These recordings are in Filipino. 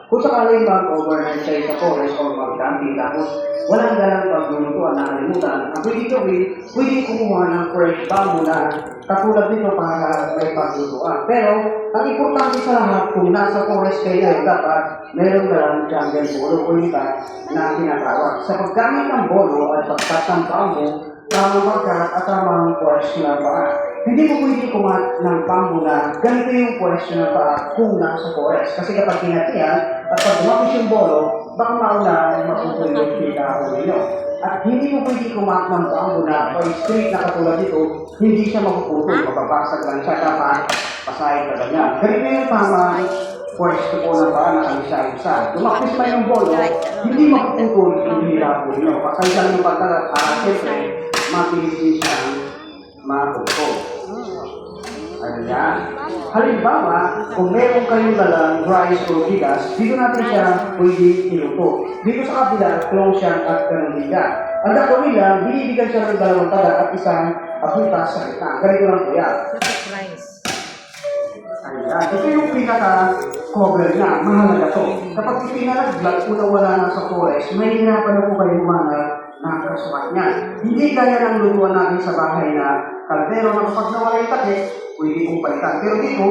Kung sakaling mag-overnight kayo sa forest o mag-camping tapos walang dalang paglulutuan na kalimutan, ang pwede gawin, pwede kumuha ng fresh bamboo na katulad nito para may paglulutuan. Pero, ang importante sa lahat, kung nasa forest kayo, dapat meron dalang jungle bolo o ikat na tinatawag. Sa paggamit ng bolo at pagkat ng bamboo, tamang pagkat at tamang forest na paa. Hindi mo pwede kumat ng bamboo na ganito yung forest na paa kung nasa forest. Kasi kapag kinatiyan at pag lumapis yung bolo, baka mauna ay mapupuloy yung pinakahuli ninyo. At hindi mo pwede kumat ng bamboo na pag straight na katulad dito, hindi siya mapuputol, mapapasag lang siya, dapat pasahin ka ganyan. Ganito yung tama forest ko ng paa na kalisa-isa. Lumapis man yung bolo, hindi mapuputol yung pinakahuli ninyo. Pasensya lang yung pagkalat para siyempre, mapilisin siya mapuputol. Ano yan? Halimbawa, kung meron kayong dalang rice o bigas, dito natin siya pwede iluto. Dito sa kabila, close siya at kanulida. Ang gagawin lang, binibigyan siya ng dalawang taga at isang abutas sa kita. Ganito lang po yan. Ayan. Ito yung pinaka-cover na. Mahalaga to. Kapag ipinalaglag, una wala na sa forest, may hirapan na po kayo humanap ng kasukat niya. Hindi kaya ng lutuan natin sa bahay na kaldero na kapag nawala yung takip, pwede kong palitan. Pero dito,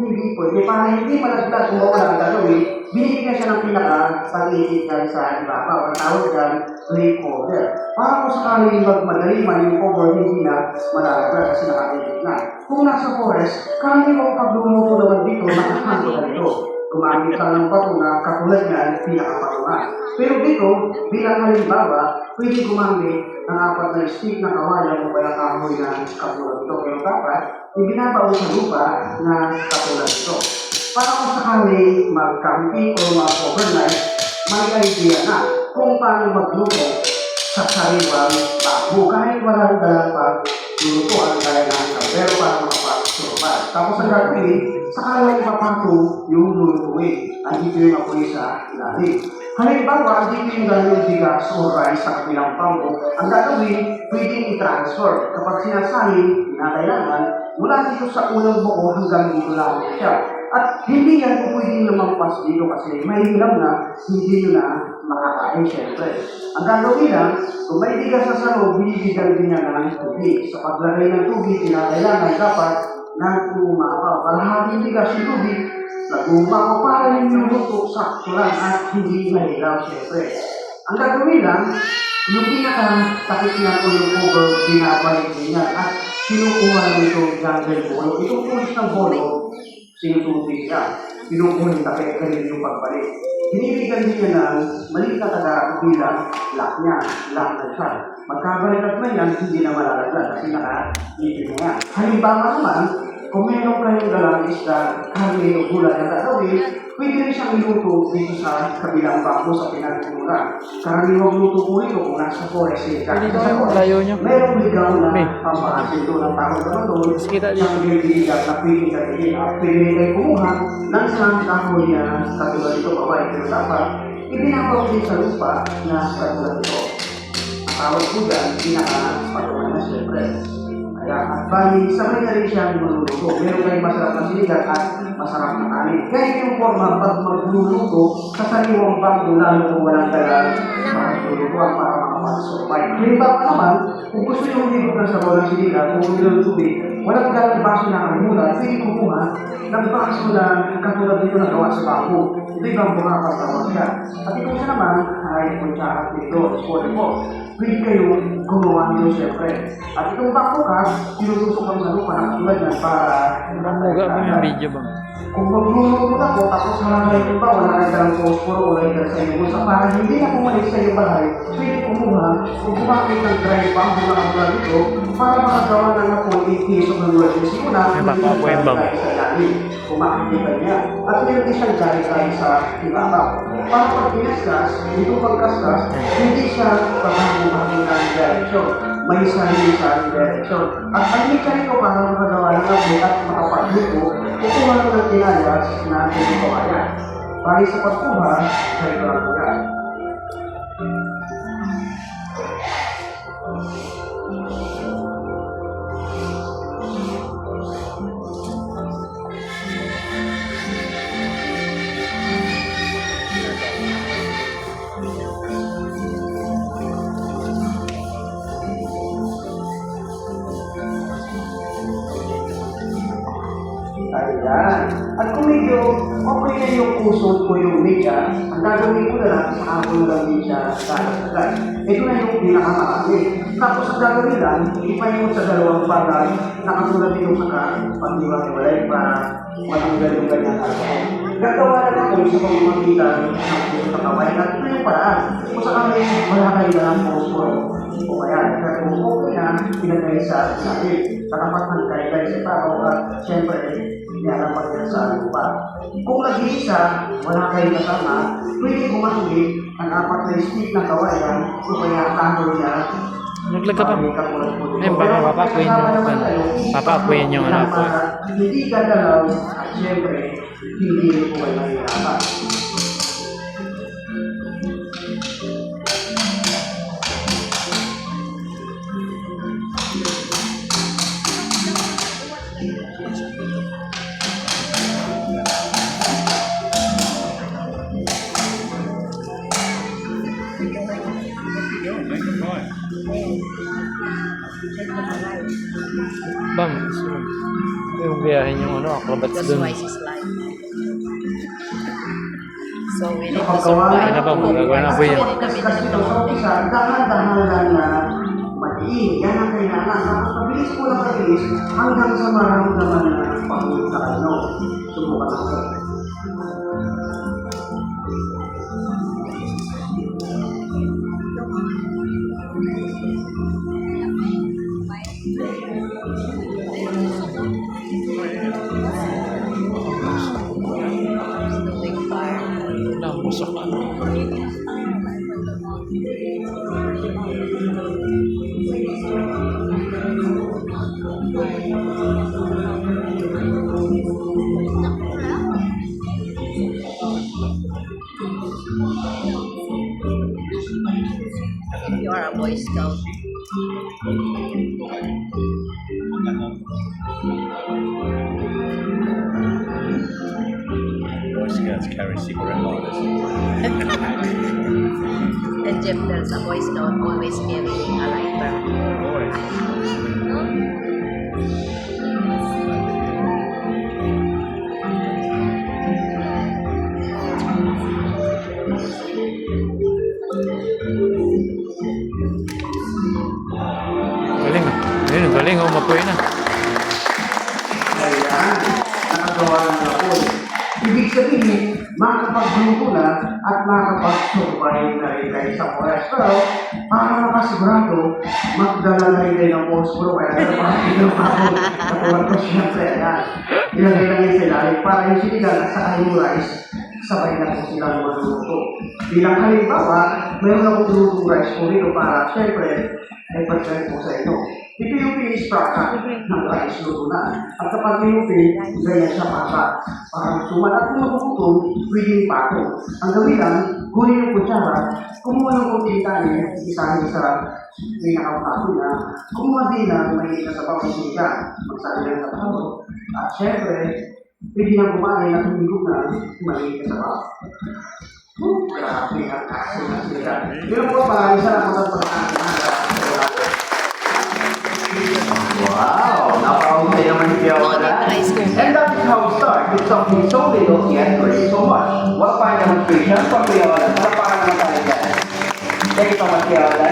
hindi pwede. Para hindi malaglag kung wala ang gagawin, binibigyan siya ng pinaka-pag-iit dyan sa ibabaw. Ang tawag dyan, clay cover. Para kung sakaling magmadali man yung cover, hindi na malalaglag kasi naka-edit na. Kung nasa forest, kami mo pag lumuto naman dito, nakahando ka dito. Gumamit ka ng pato na katulad niyan, pinaka-patungan. Pero dito, bilang halimbawa, pwede gumamit ng 4 na stick na kawayan o kaya kahoy na katulad ito. Pero dapat, ibinabaon sa lupa na katulad ito. Para kung sakali mag-camping o mag-overnight, may idea na kung paano magluto sa sariwang babo. Kahit walang dalang paglulutuan kaya ng pero para makapag-survive. Tapos ang gagawin, sakala ipapato yung lulutuin. Andito yung apoy sa ilalim. Halimbawa, andito yung galing bigas o rice sa kabilang bangko. Ang gagawin, pwedeng i-transfer. Kapag sinasahin, kinakailangan, mula dito sa unang buko hanggang dito lang siya. At hindi yan po pwedeng lumampas dito kasi may hilam na hindi nyo na makakain syempre. Ang gagawin lang, kung may bigas sa salo, binibigyan din niya ng tubig. Sa paglagay ng tubig, kinakailangan dapat nag-umapaw. Kalahating bigas yung tubig, nag-umapaw para yung luto sakto lang at hindi mahilaw syempre. Ang gagawin lang, yung pinaka-takip niya o yung cover, binabalik din niya at kinukuha lang itong jungle bolo. Itong pulis ng bolo, sinutubig niya. Kinukuha yung takip kanil yung pagbalik. Binibigyan din niya ng maliit na taga bilang lock niya. Lock na siya. Magkabalikat man yan, hindi na malalaglag kasi naka-ipin mo yan. Halimbawa naman, kung meron kayong dalang isda, karne o gulay na gagawin, pwede rin siyang iluto dito sa kabilang bako sa pinagmura. Karaniwang luto po ito kung nasa forest eh. Kasi sa forest, merong ligaw na pamakasin doon ang tawag naman doon. Sa pagbibigat na pwede kainin. Pwede rin kayo kumuha ng isang kahoy na katulad ito babae. Pero dapat, ibinabaw din sa lupa na katulad ito. Ang tawag po dyan, pinaka-patungan na siyempre. At bali, sabay na rin siyang magluluto. Meron kayong masarap na siligan at masarap na kanin. Kaya yung forma, pag magluluto, sa sariwang bangko, lalo kung walang dalang maglulutuan para makapag-survive. Halimbawa naman, kung gusto yung libot na sabaw ng siligan, kung nilang tubig, walang dalang baso na kalimutan, pwede kumuha ng baso na katulad dito na gawa sa bangko. Ito yung makapagtawag siya. At ito siya naman, ay kunsara dito, spoiler po. Pwede kayong gumawa nyo siyempre. At itong bangko ka, sinutusok kami sa lupa na katulad na para Muga mo yung video ba? kung magluluto na po, tapos malagay ito ba, wala kayo ng posporo, wala kayo sa inyo. Sa para hindi na pumalit sa iyo bahay, pwede kumuha, kung gumamit ng dry bang na katulad ito, para makagawa na na po 8 piso ng emergency mo na, hindi na tayo sa ilalim. Kung makikita niya. At meron din siyang gari-gari sa ibabaw. Para pag pinaskas, dito pagkaskas, hindi siya pagkakumahin ng direction. May sarili-sarili direction. At ang mekaniko para makagawa ng apoy at makapagluto, kukuha lang ng tinalas na pinito kaya. Para sa pagkuha, sa ito lang po yan. usod ko yung media, ang gagawin ko na lang, saka ko na lang din siya agad. Ito na yung pinakamarami. Tapos ang gagawin lang, ipayon sa dalawang bagay na katulad nito sa pagdiwag-iwalay para matanggal yung ganyan alcohol. Gagawa na ako sa pamamagitan ng pagkaway at ito yung paraan. Kung sa kami, wala kayo na ng phosphoro. O kaya, kung okay na, pinagay sa akin. Katapat ng kay sa tao at siyempre, nialaman niya sa lupa. Kung nag-iisa, wala kayong kasama, pwede kumasulit ang apat na stick ng kawayan o kaya kanto niya. Naglag ka pa. Ayun, baka papakuin yung papakuin yung anak ko. Hindi ka dalaw at siyempre, hindi ko kayo mahirapan. Bam, yung biyahe yung ano, acrobats That's dun. why she's live. So we need to Ay na ba, magagawa na po yun. Kasi ito sa umpisa, dahan-dahan lang na madiin. Yan ang kailangan. Tapos mabilis po lang mabilis hanggang sa maramdaman na pag-uwi sa kanya. Subukan natin. Wala, busok na. You are a Boy Scout. Boy Scouts carry cigarette lighters. And Jeff tells a Boy Scout always carry a lighter. Boy. Galing ah. Ayun, galing oh, mapuin na. Ayan, nakagawa ng ako. Ibig sabihin, makakapagluto na at makakapag-survive na rin kayo sa forest. Pero, para makasigurado, magdala na rin kayo ng phosphoro. Kaya napapasin ng ako. Nakuha ko siyempre, ayan. Ilagay lang yung silalim para yung sinigang at saka yung rice, sabay na po silang maluluto. Bilang halimbawa, mayroon akong lulutong rice po rito para siyempre, ay pagkain po sa inyo. Ito yung finished product ng rice luto na. At kapag pinupi, ganyan siya pasa. Parang suman at kung magpuputol, pwedeng pato. Ang gawin lang, kunin yung kutsara, kumuha ng kunting kanin, isahin sa pinakapato na, kumuha din ng mainit na sabaw ng sinigang, magsali lang sa pato. At syempre, pwede na kumain at humigog na mainit na sabaw. Grabe ang asin ng sinigang. Yun po, maraming salamat at pagkakain. Wow, napakahusay naman si Fiona. And that is how we start with something so little yet great so much. What a fine demonstration from Fiona. Para naman tayo dyan. Thank you so much, Fiona.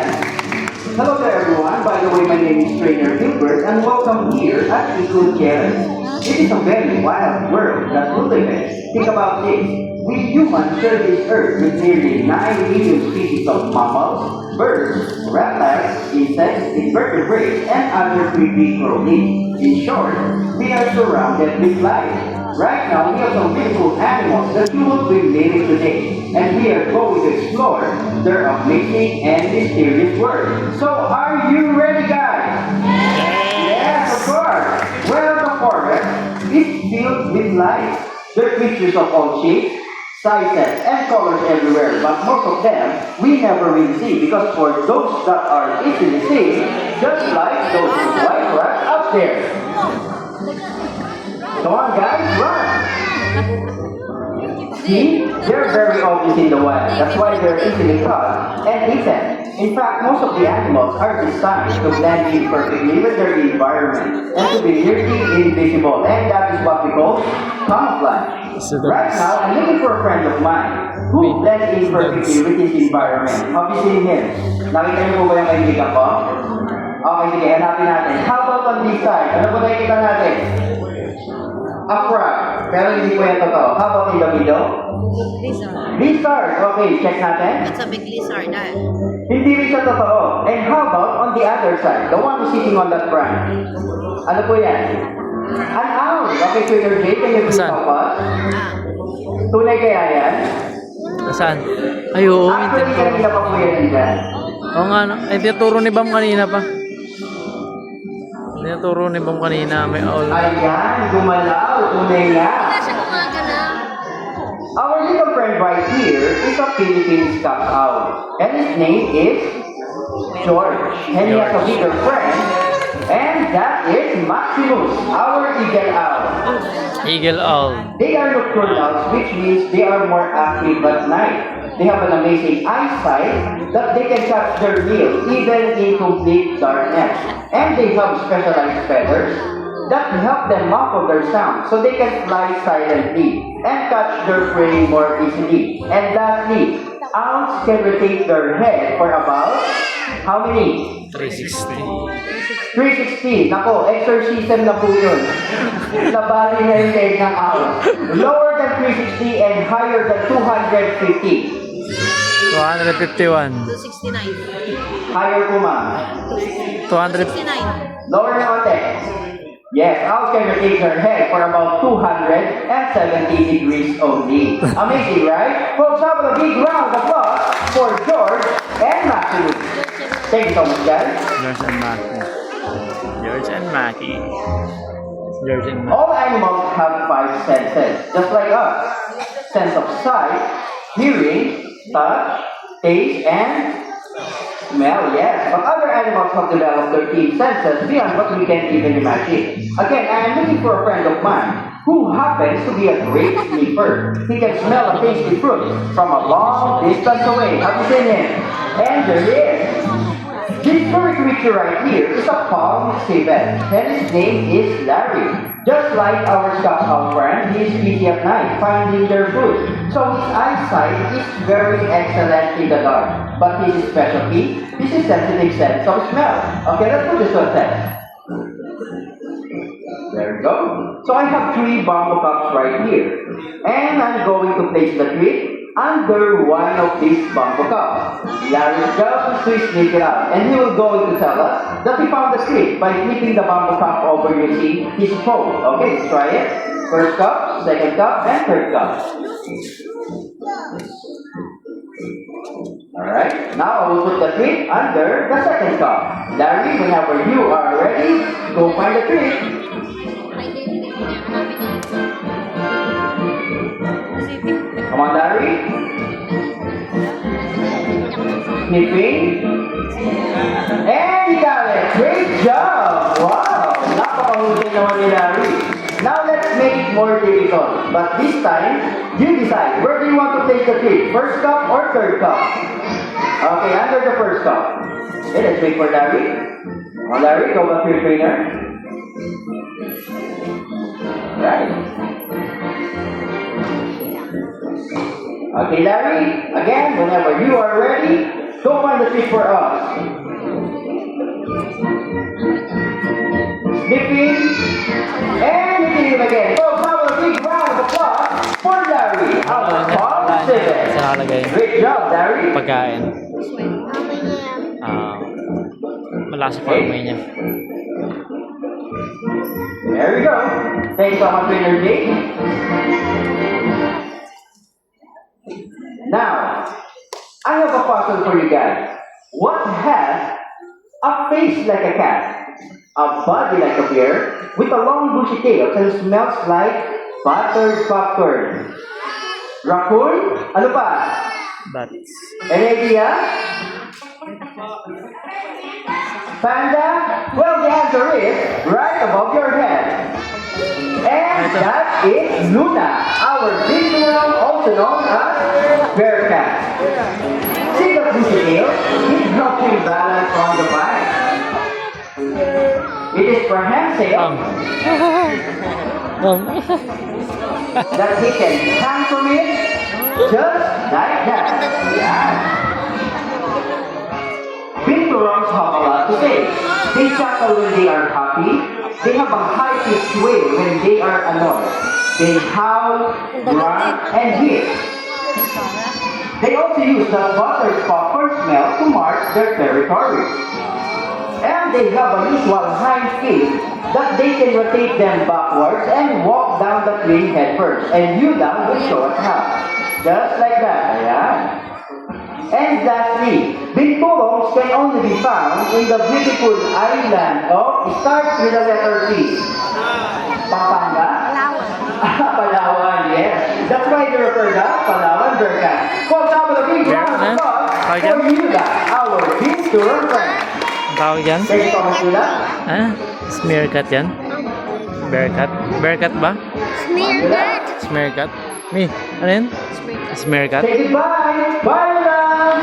Hello there everyone. By the way, my name is Trainer Gilbert and welcome here at Eco Challenge. It is a very wild world that we live in. Think about this. We humans share this earth with nearly 9 million species of mammals, birds, reptiles, insects, invertebrates, and other creepy crawlies. In short, we are surrounded with life. Right now, we have some beautiful animals that you will be meeting today, and we are going to explore their amazing and mysterious world. So, are you ready, guys? Yes, of course. Well, the forest is filled with life. There are creatures of all shapes, sizes, and colors everywhere, but most of them we never really see because for those that are easily seen, just like those white rats up there. Come on guys, run! See? They're very obvious in the wild, that's why they're easily caught and eaten. In fact, most of the animals are designed to blend in perfectly with their environment and to be nearly invisible, and that is what we call camouflage. Right now, I'm looking for a friend of mine who blends in perfectly with his environment. Have you seen him? Nakita niyo po ba yung kaibigan ko? Okay, sige, hanapin natin. How about on this side? Ano ba nakikita natin? A frog. Pero hindi po yan totoo. How about in the middle? Lizard. Lizard. Okay, check natin. It's a big lizard. Hindi rin siya totoo. And how about on the other side? The one who's sitting on that branch. Ano po yan? An owl. Okay, Twitter J, can you please Saan? help us? Ah. Tunay kaya yan? Nasaan? Ay, oo. Actually, kanina pa po yan dyan. Oo nga, no? Ay, tinuturo ni Bam kanina pa. Tinuturo ni Bam kanina. May owl. Ayan, gumalaw. Tunay nga. Wala siya gumagalaw. Our little friend right here is a Philippine Scout owl. And his name is George. And he has a bigger friend. And that is Maximus, our eagle owl. Eagle owl. They are nocturnals, which means they are more active at night. They have an amazing eyesight that they can catch their meal even in complete darkness. And they have specialized feathers that help them muffle their sound so they can fly silently and catch their prey more easily. And lastly, owls can rotate their head for about how many? 360. 360. Nako, exorcism na po yun. Nabali na yung leg ng owl. Lower than 360 and higher than 250. 251. 269. Higher po, ma'am. 200. 69. Lower na konti. Yes, owls can rotate their head for about 270 degrees only. Amazing, right? Folks, have a big round of applause for George and Matthew. Thank you so much, guys. George and Mackie. George and Mackie. George and Mackie. All animals have 5 senses, just like us. Sense of sight, hearing, touch, taste, and smell, yes. But other animals have developed 13 senses beyond what we can even imagine. Again, I am looking for a friend of mine who happens to be a great sniffer. He can smell a tasty fruit from a long distance away. Have you seen him? And there he is. This furry creature right here is a palm civet, and his name is Larry. Just like our Scott owl friend, he is busy at night finding their food, so his eyesight is very excellent in the dark. But his specialty is his sensitive sense of smell. Okay, let's put this to a test. There we go. So I have 3 bamboo cups right here, and I'm going to place the treat under one of these bamboo cups. Larry's job is to sneak it out, and he will go to tell us that he found the treat by flipping the bamboo cup over using his phone. Okay, let's try it. First cup, second cup, and third cup. Alright, now I will put the treat under the second cup. Larry, whenever you are ready, go find the treat. Come on, Larry. Sniffing. And he got it. Great job. Wow. Napakahusay naman ni Larry. Now let's make it more difficult. But this time, you decide. Where do you want to place the treat? First cup or third cup? Okay, under the first cup. Okay, let's wait for Larry. Come on, Larry. Go back to your trainer. Right. Okay, Larry, again, whenever you are ready, go find the treat for us. Sniffing, and hitting him again. So, now a big round of applause for Larry. Our palm civet. Great job, Larry. Pagkain. Malasa pa amoy niya. There we go. Thanks so much, Trainer Jake. Now, I have a puzzle for you guys. What has a face like a cat, a body like a bear, with a long bushy tail and smells like buttered popcorn? Raccoon? Ano pa? That's Any idea? Panda? Well, the answer is right above your head. And that is Luna, our big girl, also known as bear cat. See the bushy tail? He's dropping balance on the bike. It is prehensile. that he can hang from it just like that. Yeah. Big turtles have a lot to say. They chuckle when they are happy. They have a high-pitched wail when they are annoyed. They howl, run, and hiss. They also use the buttered popcorn smell to mark their territory. And they have unusual hind feet that they can rotate them backwards and walk down the tree head first. And you now will show us how. Just like that. Ayan. And lastly, binturong can only be found in the beautiful island of, starts with the letter P. Pampanga? Palawan, yes. That's why they refer to Palawan Berkat. For example, the big round of applause for Yuda, our binturong friend. Ang tawag yan? Thank you so much, Yuda. Ah, smear cut yan? Bear cut? Bear cut ba? Smear cut? Mi, ano yan? Smear cut? Say goodbye. Bye, Yuda.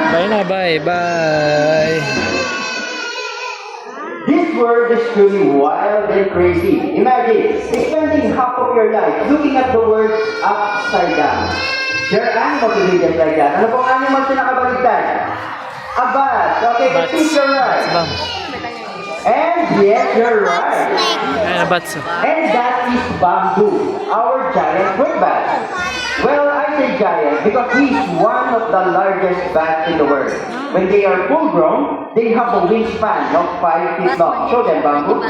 Bye na, bye, bye. This world is truly wild and crazy. Imagine spending half of your life looking at the world upside down. There are animals to do just like that. Ano pong animals na nakabaligtad? A bat. Okay, I think you're right. Bam. And yes, you're right. Ay, nabats. And that is bamboo, our giant fruit bat. Well, I say giant because he's one of the largest bats in the world. When they are full grown, they have a wingspan of 5 feet long. Show them, bamboo.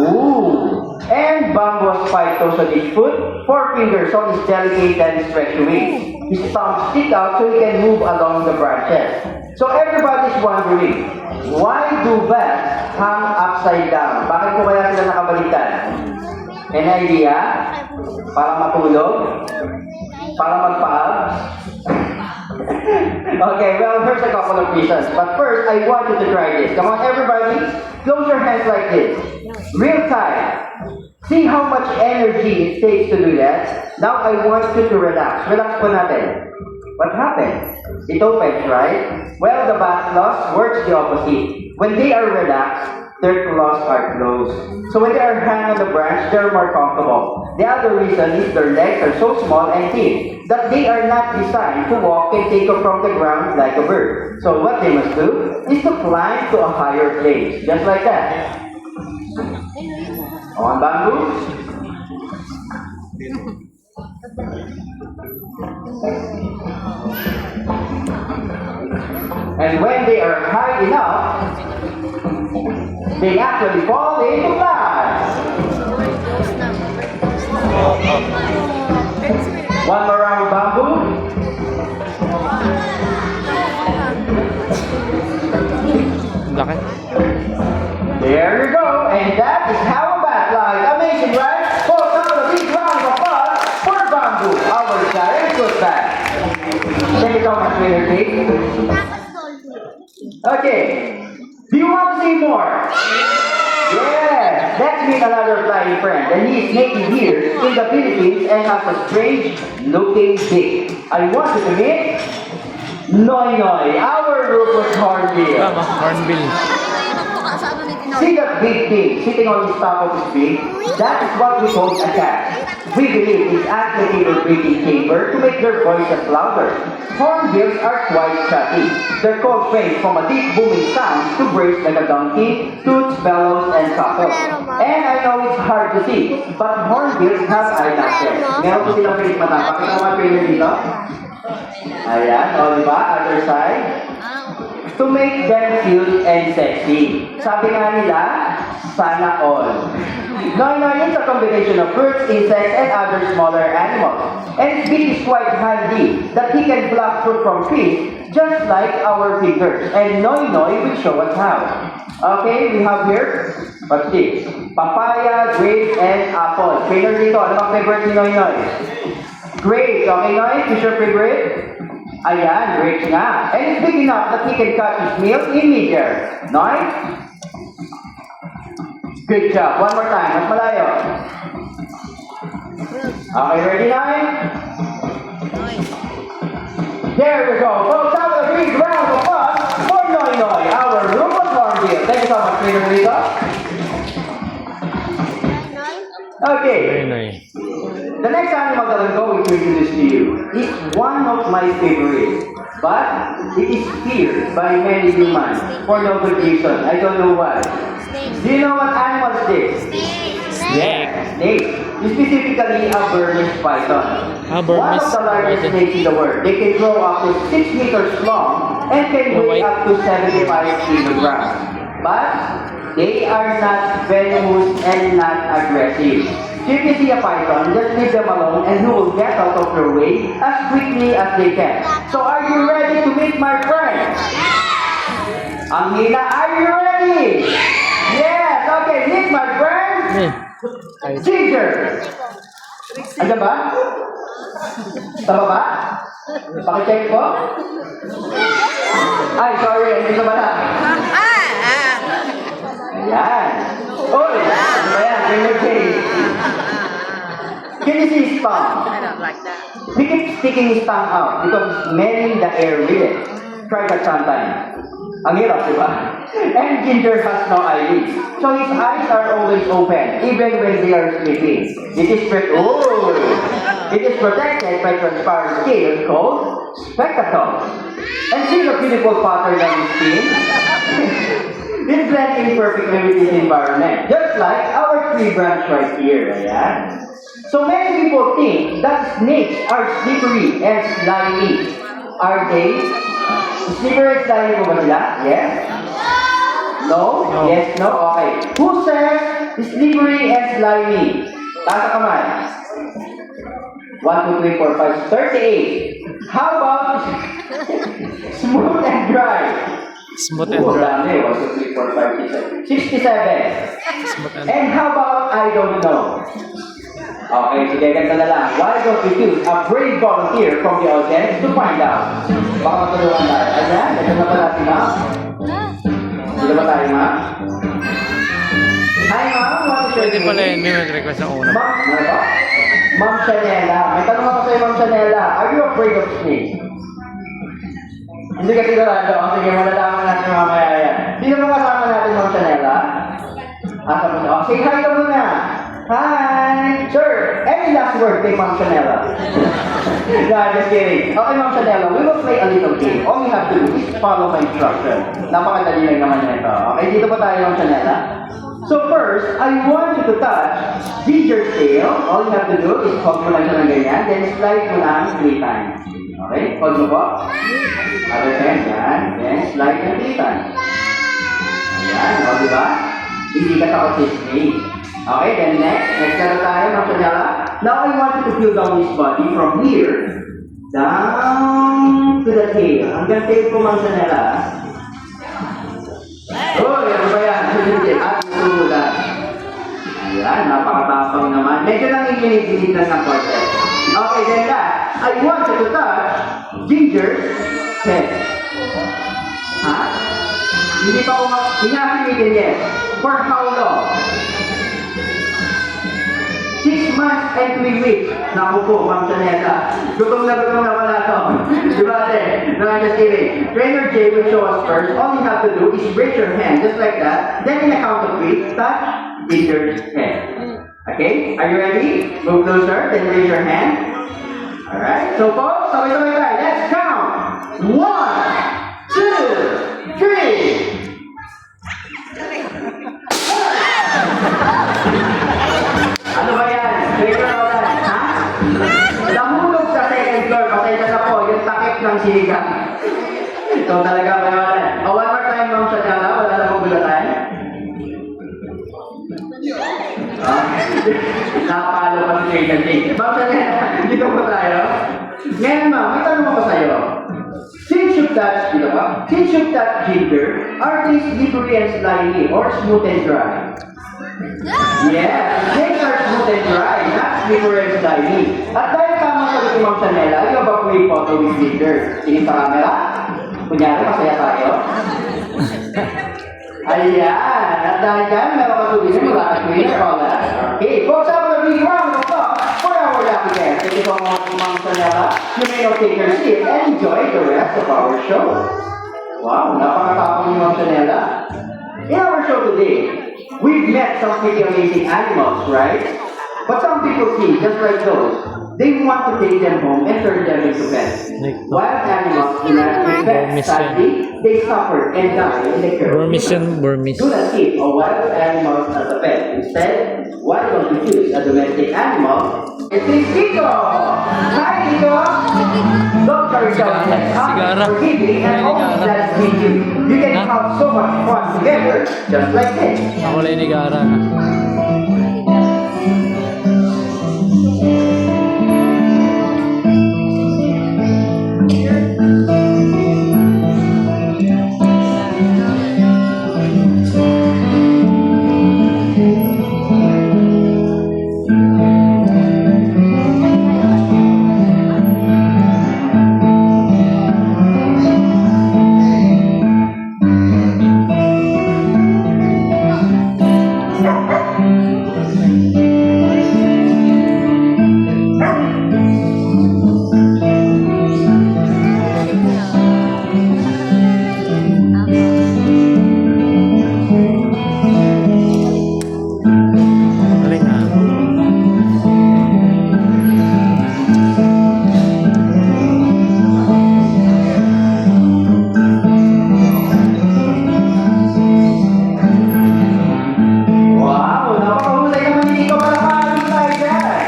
Ooh. And bamboo has 5 toes on each foot, 4 fingers on his delicate and stretchy wings. His thumbs stick out so he can move along the branches. So everybody's wondering, why do bats hang upside down? Bakit po kaya sila nakabaliktad? An idea? Para matulog? Para magpa-abs? Okay, well, here's a couple of reasons. But first, I want you to try this. Come on, everybody. Close your hands like this. Real tight. See how much energy it takes to do that? Now, I want you to relax. Relax po natin. What happened? It opens, right? Well, the bat claws works the opposite. When they are relaxed, their claws are closed. So when they are hanging on the branch, they're more comfortable. The other reason is their legs are so small and thin that they are not designed to walk and take off from the ground like a bird. So what they must do is to climb to a higher place, just like that. On bamboo. And when they are high enough, they actually fall into flies. One more round bamboo. Laki. There you go. And that is how a bat flies. Amazing, right? For a big round of applause for bamboo, our giant good bat. Thank you so much, Trainer Kate. Okay. Do you want to see more? Yes, that's me, another flying friend, and he is native here in the Philippines and has a strange looking beak. I want you to meet Noy Noy, our Rufus Hornbill. Tama, hornbill. See that big thing sitting on the top of his beak? That is what we call a cat. We believe it's activating their breathing chamber to make their voices louder. Hornbills are quite chatty. Their calls range from a deep booming sound to brace like a donkey, toots, bellows, and suckles. And I know it's hard to see, but hornbills have eyelashes. Meron po silang pilit mata. Pakita mo ang trailer dito. Ayan, o diba? Other side. To make them cute and sexy. Sabi nga nila, sana all. Noy Noy is a combination of fruits, insects, and other smaller animals. And his beak is quite handy that he can pluck fruit from trees just like our fingers. And Noy Noy will show us how. Okay, we have here, what's this? Papaya, grape, and apple. Trainer dito, ano bang favorite ni Noy Noy? Grapes, okay Noy? Who's your favorite? Ayan, grapes nga. And it's big enough that he can catch his meal in mid-air. Noy? Good job. One more time. Mas malayo. Okay, ready, Noy? There we go. Folks, have a big round of applause for Noy Noy, our Rufus Hornbill. Thank you so much, Trainer Rico. Okay. Okay. Pinoy. The next animal that I'm going to introduce to you is one of my favorites, but it is feared by many humans for no good reason. I don't know why. Do you know what animal is this? Snake. Snake. Specifically a Burmese python. Ah, One of Burmese the largest python. snakes in the world. They can grow up to 6 meters long and can Oh, weigh wait. up to 75 kilograms. But they are not venomous and not aggressive. So if you see a python, just leave them alone and you will get out of your way as quickly as they can. So are you ready to meet my friend? Amina, are you ready? Yes, okay, meet my friend. Me. Ay, Ginger! Ano ba? Sa baba? Pakicheck po? Ay, sorry, hindi sa bata. Ayan. Uy! Ano ba yan? Finger change. Can you see his tongue? I don't like that. He keeps sticking his tongue out because he's smelling the air with it. Try that sometime. Ang hirap, di ba? And Ginger has no eyelids. So his eyes are always open, even when they are sleeping. It is protected by transparent skin called spectacles. And see the beautiful pattern on his skin? It blends in perfectly with his environment, just like our tree branch right here. Ayan. So many people think that snakes are slippery and slimy. Are they? Slippery and slimy po ba sila? Yes? No? No. Yes? No? Okay. Who says slippery and slimy? Taas ang kamay. 1, 2, 3, 4, 5, 38. How about smooth and dry? smooth and Oh, dry. dami. 1, 2, 3, 4, 5, 6, 67. Smooth and And how about I don't know? Okay, sige, ganda na lang. Why don't we choose a brave volunteer from the audience to find out? Baka matulungan tayo. Ayan, ganda na pala si Ma'am. Dito ba tayo, Ma'am? Hi, Ma'am. What is your Pwede pala name? yun. May mag-request ang una. Ma'am, ano ba? Ma'am Chanela. May tanong ako sa'yo, Ma'am Chanela. Are you afraid of snakes? Hindi ka sigurado. O, sige, malalaman natin mamaya yan. Sino ba kasama natin, Ma'am Chanela? Asa mo siya? O, say hi ka muna. Hi! Sir, any last word kay Ma'am Chanela? No, I'm just kidding. Okay, Ma'am Chanela, we will play a little game. All you have to do is follow my instruction. Napakadali lang naman nito. Okay, dito pa tayo, Ma'am Chanela. So first, I want you to touch Ginger's tail. All you have to do is hold mo lang siya ng ganyan, then slide mo lang 3 times. Okay? Hold mo po. Other hand, yan. Then slide ng 3 times. Ayan, o diba? Hindi ka takot si snake. Okay, then next na tayo, Ma'am Chanela. Now I want you to feel down his body from here down to the tail. Hanggang tail ko, Ma'am Chanela. Oh, ano ba yan? At ito lang. Ayan, napakatapang naman. Medyo lang ikinigilid lang ng konti. Okay, then that. I want you to touch Ginger's head. Ha? Hindi pa pinapilitin yes. For how long? 6 months and 3 weeks. Naku po, Ma'am Chanela. Gutom na pala to. Diba ate? No, I'm just kidding. Trainer Jay will show us first. All you have to do is raise your hand just like that. Then in a count of 3, touch Ginger's head. Okay? Are you ready? Move closer, then raise your hand. Alright? So folks, sabay-sabay tayo. Let's count. 1, 2, 3. Ano ba yan? Trainer o yan? Ha? Nahulog sa second floor. Pasensya na po. Yung takip ng sigang. Ito talaga mayaman. Oh, one more time, Ma'am Chanela. Wala na pong gulatan. Napalo pa si Trainer Jay. Ma'am Chanela, dito po tayo. Ngayon, Ma'am, may tanong ako sa'yo. Since you've touched, dito ba? Since you've touched Ginger, are they slippery and slimy or smooth and dry? Yeah, snakes are smooth and dry, not slippery and slimy. At dahil tama sa ni Ma'am Chanela, you have a free photo with Ginger. Tingin sa camera. Kunyari, masaya tayo. Ayan, at dahil yan, meron ka tuloy mula at winner all that. Okay, folks, have a big round of applause for our lucky guest. Thank you so much, Ma'am Chanela. You may now take your seat and enjoy the rest of our show. Wow, napakatapang ni Ma'am Chanela. In our show today, we've met some pretty amazing animals, right? But some people see, just like those, they want to take them home and turn them into pets. Wild animals do not be pets. Sadly, they suffer and die in the care of Burmese yan, humans. Burmese. Do not keep a wild animal as a pet. Instead, why don't you choose a domestic animal? It is Kiko! Hi, Kiko! Dogs are intelligent, Sigara. forgiving, and always glad to meet you. You can have so much fun together, just like this. Ako lang ni Gara na. Galing ah. Wow! Napakahusay naman ni Kiko. Palakpakan tayo dyan!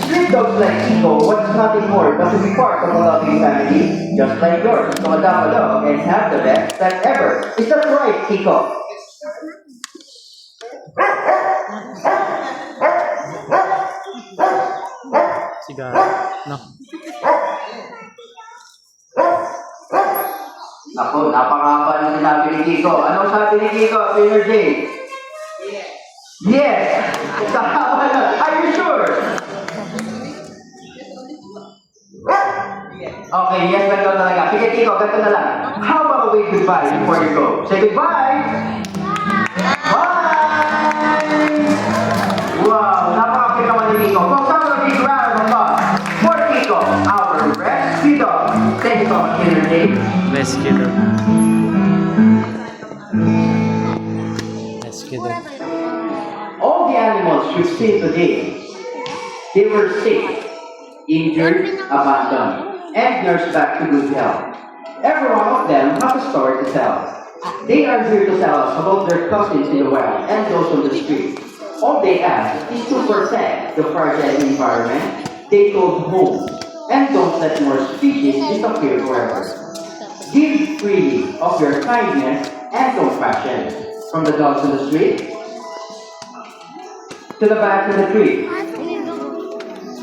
Street dogs like Kiko wants nothing more but to be part of a loving family, just like yours. So adopt a dog and have the best pet ever. Is that right, Kiko? Sigara. No. Ako, napakahaba ng sinabi ni Kiko. Anong sabi ni Kiko, Trainer J? Yes! Tama na. Are you sure? Okay, yes, ganito talaga. Sige, Kiko, ganito na lang. How about a wave goodbye before you go? Say goodbye! Bye! Wow, napaka-cute naman ni Kiko. So, some of a big round of applause for Kiko, our rescue dog. Thank you so much, Trainer J. Rescue dog. Rescue dog. All the animals you see today, they were sick, injured, abandoned, and nursed back to good health. Every one of them has a story to tell. They are here to tell us about their cousins in the wild and those on the street. All they ask is to protect the fragile environment they call home, and don't let more species disappear forever. Give freely of your kindness and compassion, from the dogs on the street, to the bats in the tree,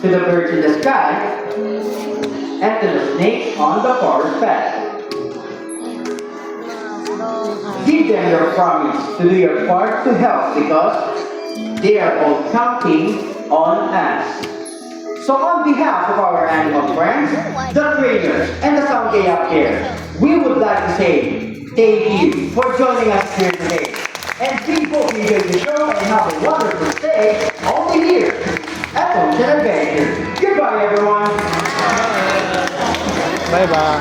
to the birds in the sky, and to the snakes on the forest path. Give them your promise to do your part to help because they are all counting on us. So on behalf of our animal friends, the trainers, and the Sangay up there, we would like to say thank you for joining us here today. And we hope you enjoy the show and have a wonderful stay only here at Ocean Adventure. Goodbye, everyone. Bye-bye.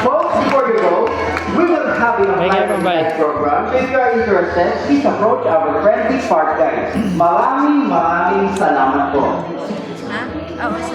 Folks, before you go, we will have a Bye, live bye-bye. program. So if you are interested, please approach our friendly park guides. Maraming salamat po. Ha? Oh, mas